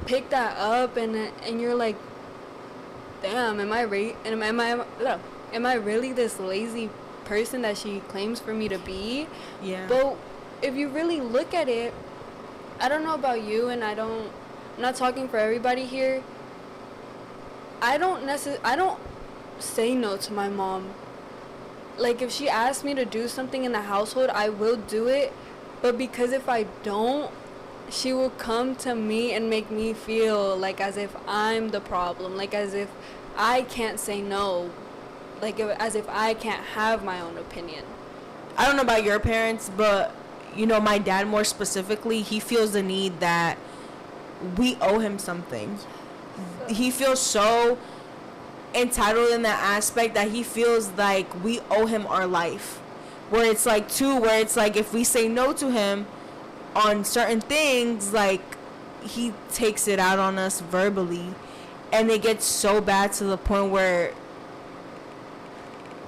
pick that up, and you're like, damn, am I really this lazy person that she claims for me to be? Yeah. But if you really look at it, I don't know about you, and I'm not talking for everybody here. I don't say no to my mom. Like, if she asks me to do something in the household, I will do it. But because if I don't, she will come to me and make me feel like as if I'm the problem. Like, as if I can't say no. Like, as if I can't have my own opinion. I don't know about your parents, but, you know, my dad more specifically, he feels the need that we owe him something. He feels so entitled in that aspect that he feels like we owe him our life. Where it's like, if we say no to him on certain things, like, he takes it out on us verbally. And it gets so bad to the point where,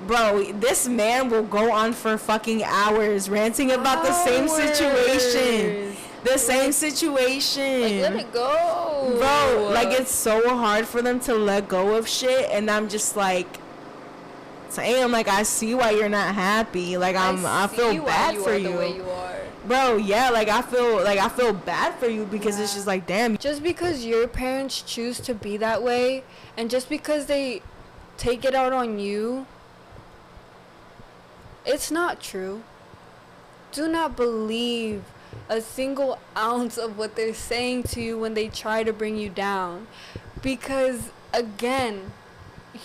bro, this man will go on for fucking hours ranting about the same situation. The same situation. Like, let it go. Bro, like, it's so hard for them to let go of shit. And I'm just like, damn, like, I see why you're not happy. Like, I feel bad for you. The way you are. Bro, yeah, like, I feel bad for you because it's just like, damn. Just because your parents choose to be that way, and just because they take it out on you, it's not true. Do not believe a single ounce of what they're saying to you when they try to bring you down. Because, again,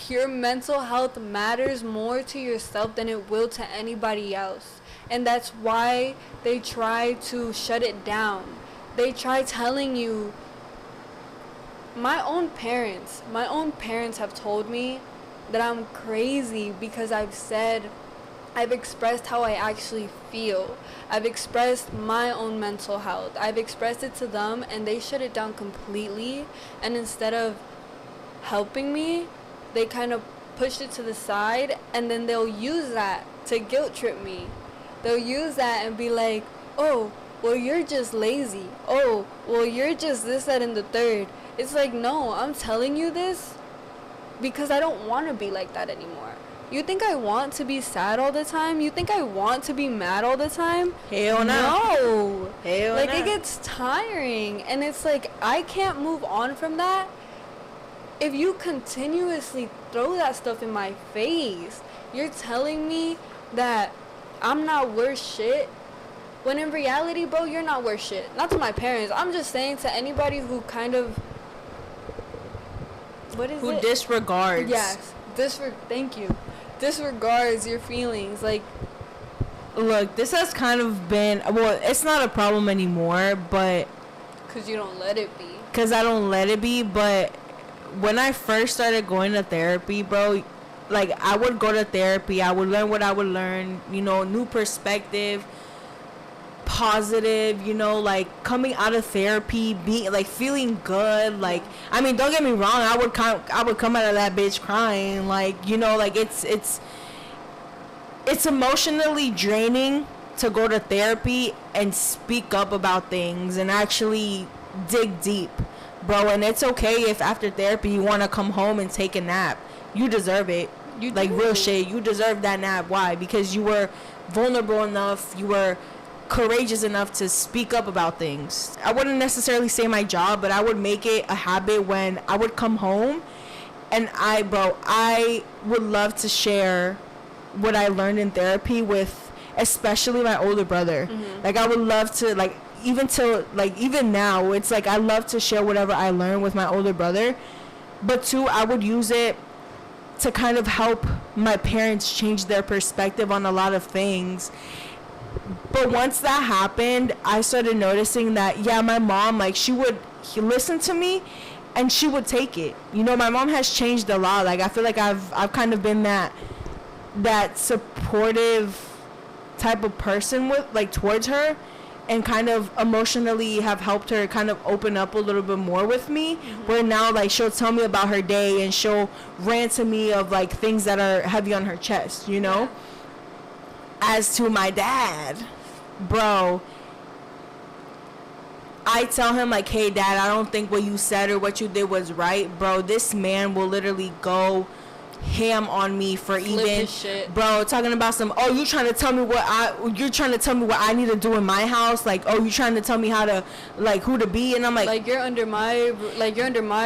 your mental health matters more to yourself than it will to anybody else. And that's why they try to shut it down. They try telling you. My own parents have told me that I'm crazy because I've expressed how I actually feel. I've expressed my own mental health. I've expressed it to them, and they shut it down completely. And instead of helping me, they kind of pushed it to the side, and then they'll use that to guilt trip me. They'll use that and be like, oh, well, you're just lazy. Oh, well, you're just this, that, and the third. It's like, no, I'm telling you this because I don't want to be like that anymore. You think I want to be sad all the time? You think I want to be mad all the time? Hell no. No. Hell like, no. it gets tiring. And it's like, I can't move on from that if you continuously throw that stuff in my face. You're telling me that I'm not worth shit, when in reality, bro, you're not worth shit. Not to my parents. I'm just saying to anybody who kind of... Who disregards. Yes. Thank you. Disregards your feelings. Like, look, this has kind of been, well, it's not a problem anymore, but because you don't let it be. Because I don't let it be. But when I first started going to therapy, bro, like, I would go to therapy, I would learn what I would learn, you know, new perspective, positive, you know, like, coming out of therapy, being, like, feeling good, like, I mean, don't get me wrong, I would come out of that bitch crying, like, you know, like, it's emotionally draining to go to therapy and speak up about things and actually dig deep, bro. And it's okay if after therapy you want to come home and take a nap. You deserve it. You like do. Real shit. You deserve that nap. Why? Because you were vulnerable enough. You were courageous enough to speak up about things. I wouldn't necessarily say my job, but I would make it a habit when I would come home and I would love to share what I learned in therapy with especially my older brother. Mm-hmm. Like, I would love to, like, even now, it's like I love to share whatever I learned with my older brother. But too, I would use it to kind of help my parents change their perspective on a lot of things. But once that happened, I started noticing that, yeah, my mom, like, she would listen to me and she would take it. You know, my mom has changed a lot. Like, I feel like I've kind of been that supportive type of person with, like, towards her, and kind of emotionally have helped her kind of open up a little bit more with me. Mm-hmm. Where now, like, she'll tell me about her day and she'll rant to me of, like, things that are heavy on her chest, you know? As to my dad, bro, I tell him, like, hey, Dad, I don't think what you said or what you did was right. Bro, this man will literally go ham on me for Flip even his shit. bro talking about some, oh, you're trying to tell me what I need to do in my house, like, oh, you trying to tell me how to, like, who to be, and I'm like you're under my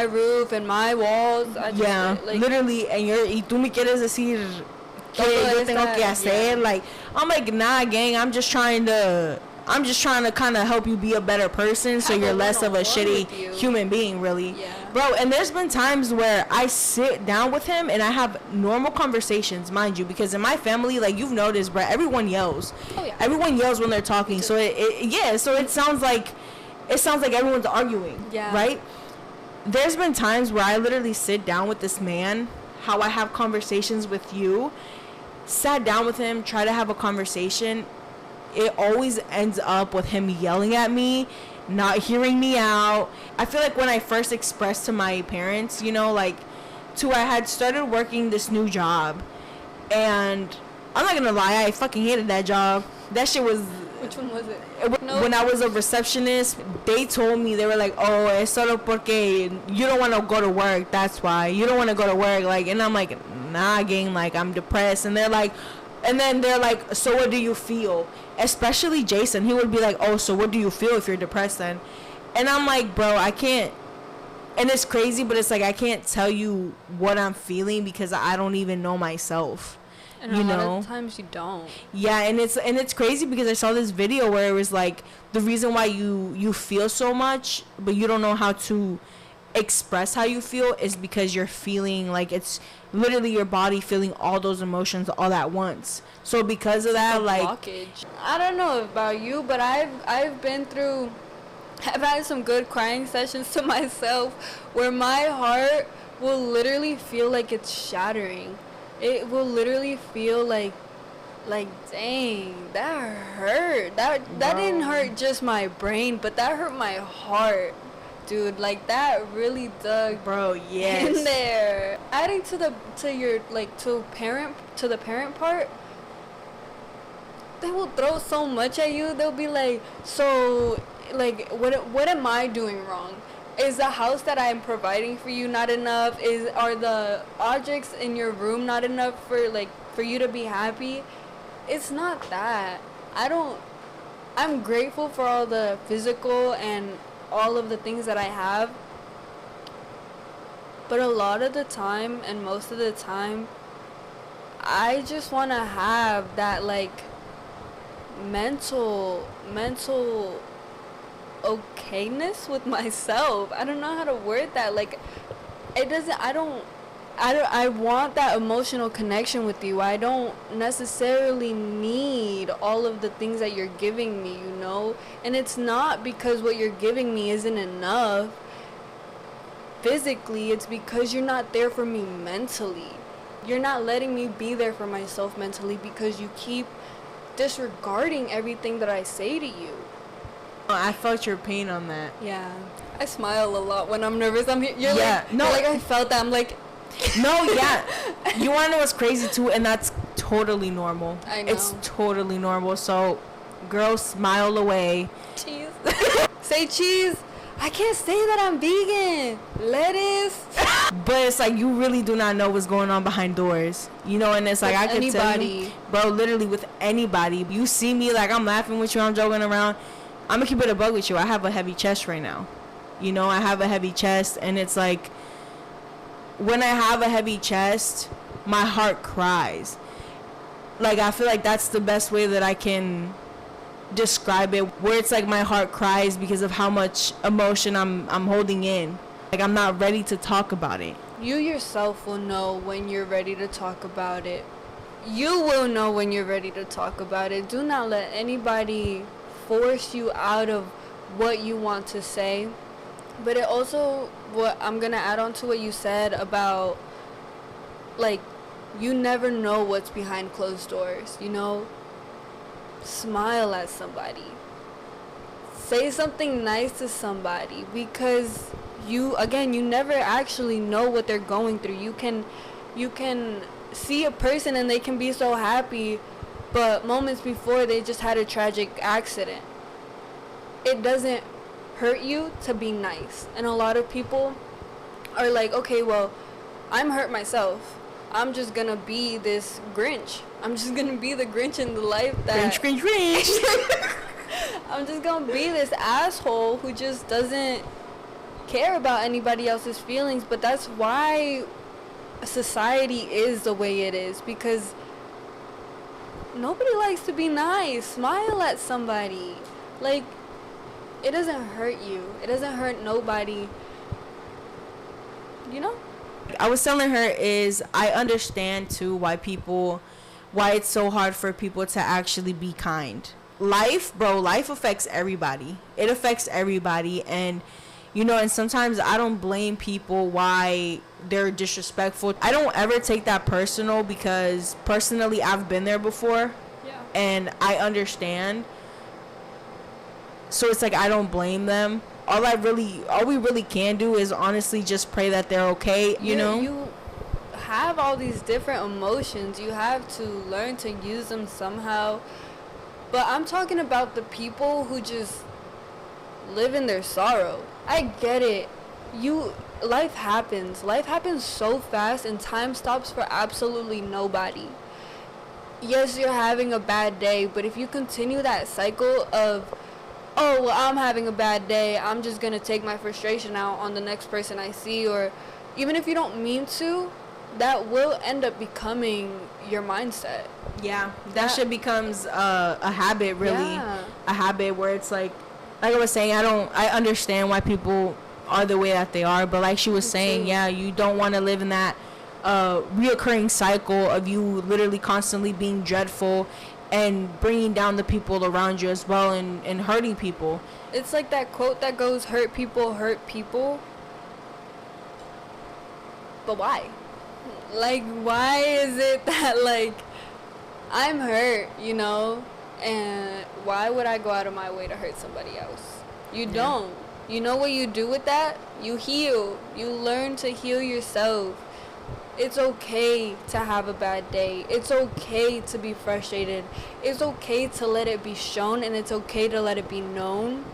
roof and my walls. Yeah, literally, and y tú me quieres decir que yo tengo que hacer, like, I'm like, nah, gang, I'm just trying to kind of help you be a better person, so you're less of a shitty human being, really. Yeah. Bro, and there's been times where I sit down with him and I have normal conversations, mind you, because in my family, like, you've noticed, bro, everyone yells. Oh, yeah. Everyone yells when they're talking, so it sounds like everyone's arguing, yeah, right? There's been times where I literally sit down with this man, how I have conversations with you, sat down with him, try to have a conversation. It always ends up with him yelling at me, not hearing me out. I feel like when I first expressed to my parents, you know, like, I had started working this new job, and I'm not gonna lie, I fucking hated that job. That shit was... Which one was it? When I was a receptionist, they told me, they were like, oh, es solo porque you don't want to go to work, that's why. You don't want to go to work, like, and I'm like, nah, gang, like, I'm depressed. And they're like, so what do you feel? Especially Jason, he would be like, oh, so what do you feel if you're depressed then? And I'm like, bro, I can't, and it's crazy, but it's like, I can't tell you what I'm feeling because I don't even know myself. And a lot of times you don't. Yeah, and it's crazy because I saw this video where it was like, the reason why you feel so much but you don't know how to express how you feel is because you're feeling like, it's literally your body feeling all those emotions all at once. So because of that, like, blockage. I don't know about you, but I've had some good crying sessions to myself where my heart will literally feel like it's shattering. It will literally feel like dang, that hurt. That didn't hurt just my brain, but that hurt my heart. Dude, like, that really dug, bro, yes, in there. Adding to the parent part, they will throw so much at you. They'll be like, so, like, what am I doing wrong? Is the house that I'm providing for you not enough? Are the objects in your room not enough for you to be happy? It's not that. I'm grateful for all the physical and all of the things that I have. But a lot of the time, and most of the time, I just want to have that, like, mental okayness with myself. I don't know how to word that. Like, I want that emotional connection with you. I don't necessarily need all of the things that you're giving me, you know? And it's not because what you're giving me isn't enough physically. It's because you're not there for me mentally. You're not letting me be there for myself mentally because you keep disregarding everything that I say to you. I felt your pain on that. Yeah. I smile a lot when I'm nervous. You're like, I felt that. I'm like, no, yeah. You want to know what's crazy too? And that's totally normal. I know. It's totally normal. So, girls, smile away. Cheese. Say cheese. I can't say that I'm vegan. Lettuce. But it's like, you really do not know what's going on behind doors. You know, and it's like, I could tell you, bro, literally with anybody. You see me, like, I'm laughing with you, I'm joking around. I'm gonna keep it a bug with you. I have a heavy chest right now. You know, I have a heavy chest, and it's like, when I have a heavy chest, my heart cries. Like, I feel like that's the best way that I can describe it, where it's like my heart cries because of how much emotion I'm holding in. Like, I'm not ready to talk about it. You yourself will know when you're ready to talk about it. You will know when you're ready to talk about it. Do not let anybody force you out of what you want to say. But it also, what I'm gonna add on to what you said about, like, you never know what's behind closed doors, you know? Smile at somebody. Say something nice to somebody, because you never actually know what they're going through. You can see a person and they can be so happy, but moments before they just had a tragic accident. It doesn't hurt you to be nice. And a lot of people are like, okay, well, I'm hurt myself, I'm just gonna be this Grinch. I'm just gonna be the Grinch in the life that Grinch. I'm just gonna be this asshole who just doesn't care about anybody else's feelings. But that's why society is the way it is, because nobody likes to be nice. Smile at somebody. Like, it doesn't hurt you. It doesn't hurt nobody. You know? I was telling her is I understand too why it's so hard for people to actually be kind. Life affects everybody. It affects everybody. And and sometimes I don't blame people why they're disrespectful. I don't ever take that personal, because personally I've been there before. Yeah. And I understand. So it's like I don't blame them. All we really can do is honestly just pray that they're okay, you know? You have all these different emotions. You have to learn to use them somehow. But I'm talking about the people who just live in their sorrow. I get it. Life happens. Life happens so fast, and time stops for absolutely nobody. Yes, you're having a bad day, but if you continue that cycle of, oh, well, I'm having a bad day, I'm just going to take my frustration out on the next person I see, or even if you don't mean to, that will end up becoming your mindset. Yeah, that shit becomes a habit, really. Yeah. A habit where it's like I was saying, I understand why people are the way that they are, but like she was saying, yeah, you don't want to live in that reoccurring cycle of you literally constantly being dreadful and bringing down the people around you as well, and hurting people. It's like that quote that goes, hurt people, but why? Like, why is it that, like, I'm hurt, and why would I go out of my way to hurt somebody else? You don't. You know what you do with that? You heal. You learn to heal yourself. It's okay to have a bad day. It's okay to be frustrated. It's okay to let it be shown, and it's okay to let it be known.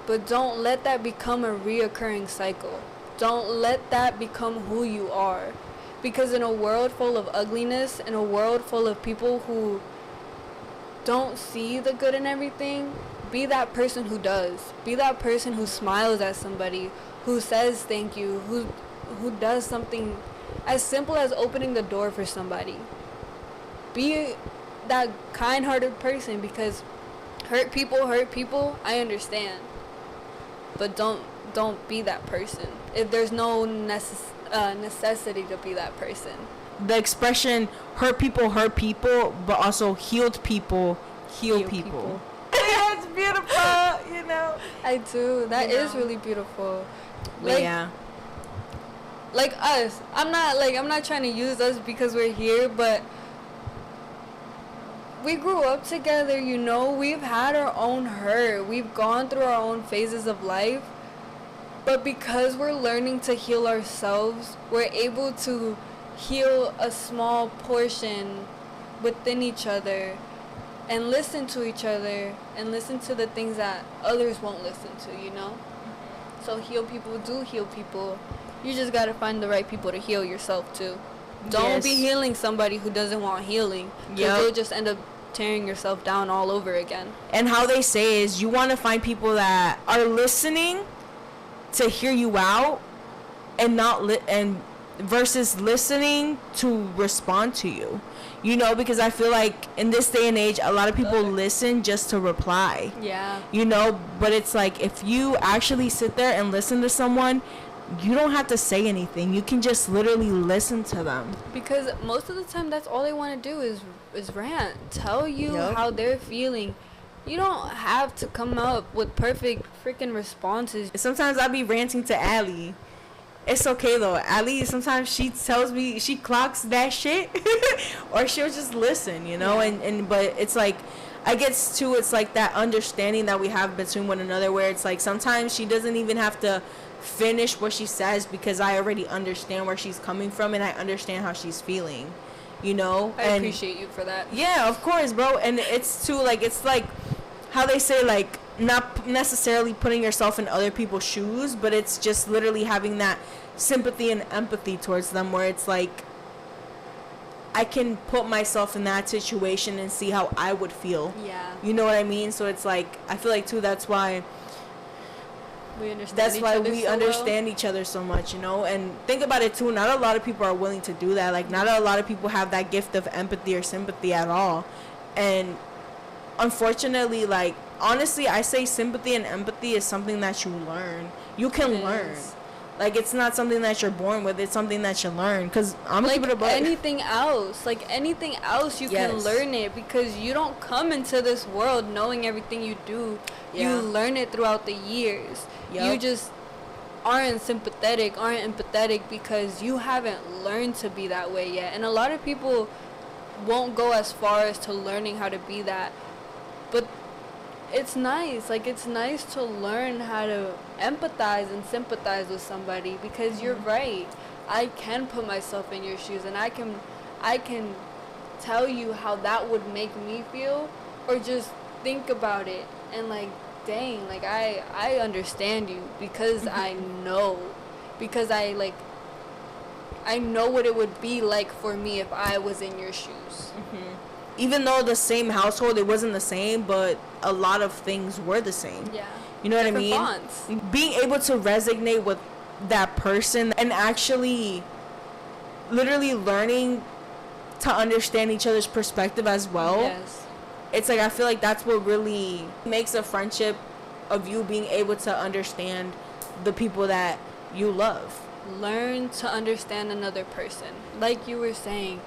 But don't let that become a reoccurring cycle. Don't let that become who you are. Because in a world full of ugliness, in a world full of people who don't see the good in everything, be that person who does. Be that person who smiles at somebody, who says thank you, who does something as simple as opening the door for somebody. Be that kind-hearted person, because hurt people, I understand. But don't be that person if there's no necessity to be that person. The expression hurt people, but also healed people, heal people. Yeah, it's beautiful, I do. That is really beautiful. Like, yeah. Like us. I'm not trying to use us because we're here, but we grew up together, we've had our own hurt. We've gone through our own phases of life. But because we're learning to heal ourselves, we're able to heal a small portion within each other and listen to each other and listen to the things that others won't listen to. So heal people do heal people. You just got to find the right people to heal yourself too. Don't be healing somebody who doesn't want healing, because you'll just end up tearing yourself down all over again. And how they say is you want to find people that are listening to hear you out, and versus listening to respond to you, because I feel like in this day and age a lot of people listen just to reply. But it's like if you actually sit there and listen to someone, you don't have to say anything. You can just literally listen to them, because most of the time that's all they want to do is rant, tell you how they're feeling. You don't have to come up with perfect freaking responses. Sometimes I'll be ranting to Aly. It's okay though. Aly, sometimes she tells me, she clocks that shit or she'll just listen, but it's like I guess too, it's like that understanding that we have between one another, where it's like sometimes she doesn't even have to finish what she says, because I already understand where she's coming from and I understand how she's feeling, I appreciate you for that. Yeah, of course, bro. And it's too, like, it's like how they say, like, not necessarily putting yourself in other people's shoes, but it's just literally having that sympathy and empathy towards them, where it's like I can put myself in that situation and see how I would feel. Yeah. You know what I mean? So it's like, I feel like too, that's why we understand each other so much, you know? And think about it too, not a lot of people are willing to do that. Like, not a lot of people have that gift of empathy or sympathy at all. And unfortunately, like, honestly, I say sympathy and empathy is something that you learn. You can learn. Like, it's not something that you're born with. It's something that you learn. Because I'm like keep it a buck. anything else, you can learn it, because you don't come into this world knowing everything you do. You learn it throughout the years. You just aren't empathetic because you haven't learned to be that way yet. And a lot of people won't go as far as to learning how to be that. But it's nice. Like, it's nice to learn how to empathize and sympathize with somebody, because you're right. I can put myself in your shoes, and I can tell you how that would make me feel, or just think about it and like, dang, like I understand you, because I know what it would be like for me if I was in your shoes. Even though the same household, it wasn't the same, but a lot of things were the same. Yeah. You know what I mean? Fonts. Being able to resonate with that person and actually literally learning to understand each other's perspective as well. Yes. It's like, I feel like that's what really makes a friendship, of you being able to understand the people that you love. Learn to understand another person. Like you were saying,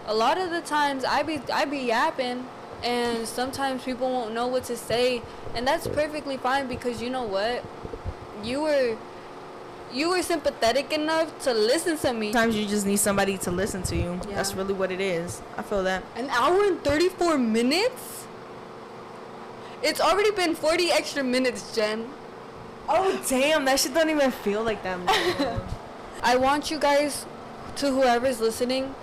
a lot of the times I be yapping, and sometimes people won't know what to say, and that's perfectly fine, because you know what? You were sympathetic enough to listen to me. Sometimes you just need somebody to listen to you. Yeah. That's really what it is. I feel that. An hour and 34 minutes? It's already been 40 extra minutes, Jen. Oh, damn. That shit don't even feel like that much. I want you guys, to whoever's listening,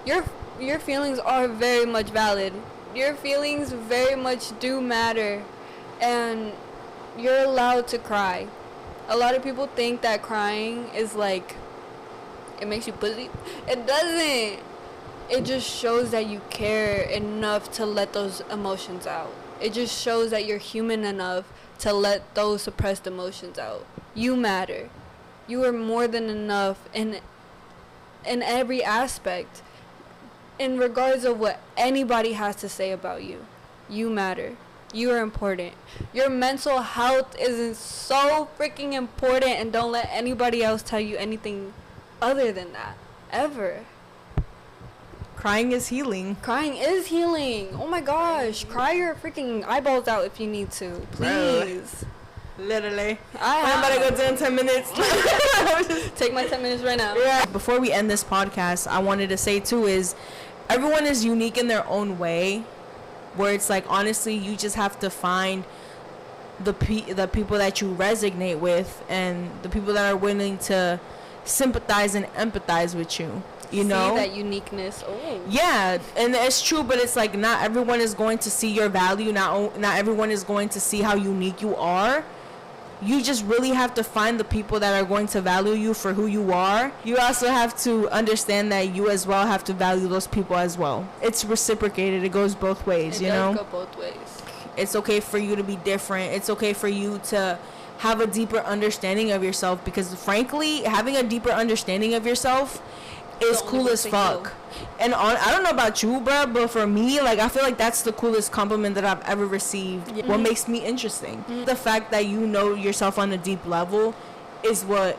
your feelings are very much valid. Your feelings very much do matter. And you're allowed to cry. A lot of people think that crying is like, it makes you pussy. It doesn't. It just shows that you care enough to let those emotions out. It just shows that you're human enough to let those suppressed emotions out. You matter. You are more than enough in every aspect. In regards of what anybody has to say about you. You matter. You are important. Your mental health is so freaking important, and don't let anybody else tell you anything other than that. Ever. Crying is healing. Crying is healing. Oh my gosh. Cry your freaking eyeballs out if you need to. Please. Literally. I'm about to go down 10 minutes. Take my 10 minutes right now. Yeah. Before we end this podcast, I wanted to say too is, everyone is unique in their own way. Where it's like, honestly, you just have to find the people that you resonate with, and the people that are willing to sympathize and empathize with you. You know, see that uniqueness. Oh. Yeah, and it's true, but it's like, not everyone is going to see your value. Not everyone is going to see how unique you are. You just really have to find the people that are going to value you for who you are. You also have to understand that you as well have to value those people as well. It's reciprocated. It goes both ways, you know? It does go both ways. It's okay for you to be different. It's okay for you to have a deeper understanding of yourself, because frankly, having a deeper understanding of yourself is cool as fuck. And I don't know about you, bruh, but for me, like, I feel like that's the coolest compliment that I've ever received. Mm-hmm. What makes me interesting. Mm-hmm. The fact that you know yourself on a deep level is what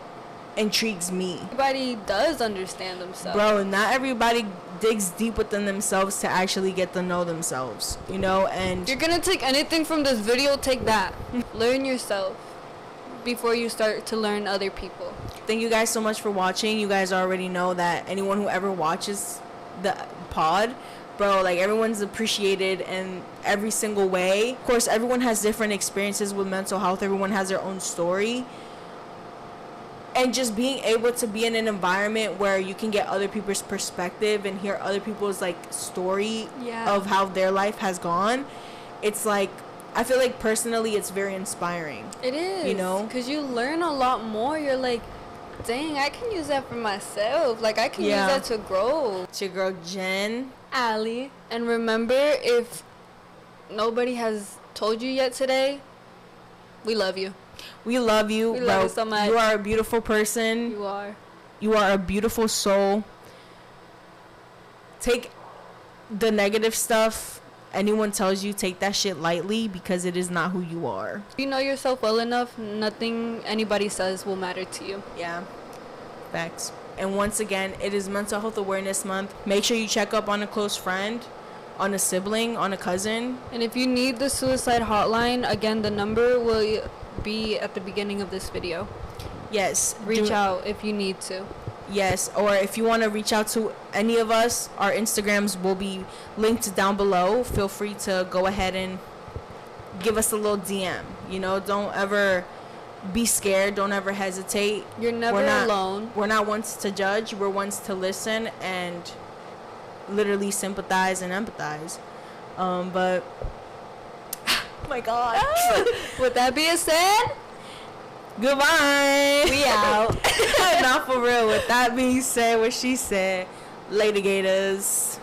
intrigues me. Everybody does understand themselves. Bro, not everybody digs deep within themselves to actually get to know themselves, you know? And if you're gonna take anything from this video, take that. Learn yourself before you start to learn other people. Thank you guys so much for watching. You guys already know that anyone who ever watches the pod, bro, like, everyone's appreciated in every single way. Of course, everyone has different experiences with mental health. Everyone has their own story. And just being able to be in an environment where you can get other people's perspective and hear other people's, like, story of how their life has gone, it's like, I feel like personally it's very inspiring. It is. You know? Because you learn a lot more. You're like, dang, I can use that for myself. Like, I can use Yeah. that to grow. It's your girl Jen. Aly. And remember, if nobody has told you yet today, we love you. We love you. We love you so much. You are a beautiful person. You are. You are a beautiful soul. Take the negative stuff anyone tells you, take that shit lightly, because it is not who you are. If you know yourself well enough, nothing anybody says will matter to you. Yeah, facts. And once again, it is Mental Health Awareness Month. Make sure you check up on a close friend, on a sibling, on a cousin. And if you need the suicide hotline, again, the number will be at the beginning of this video. Yes. Reach out if you need to. Yes, or if you want to reach out to any of us, our Instagrams will be linked down below. Feel free to go ahead and give us a little DM. You know, don't ever be scared. Don't ever hesitate. You're never alone. We're not ones to judge. We're ones to listen and literally sympathize and empathize. But oh my God. With that being said, goodbye. we out. Not for real. With that being said, what she said, later gators.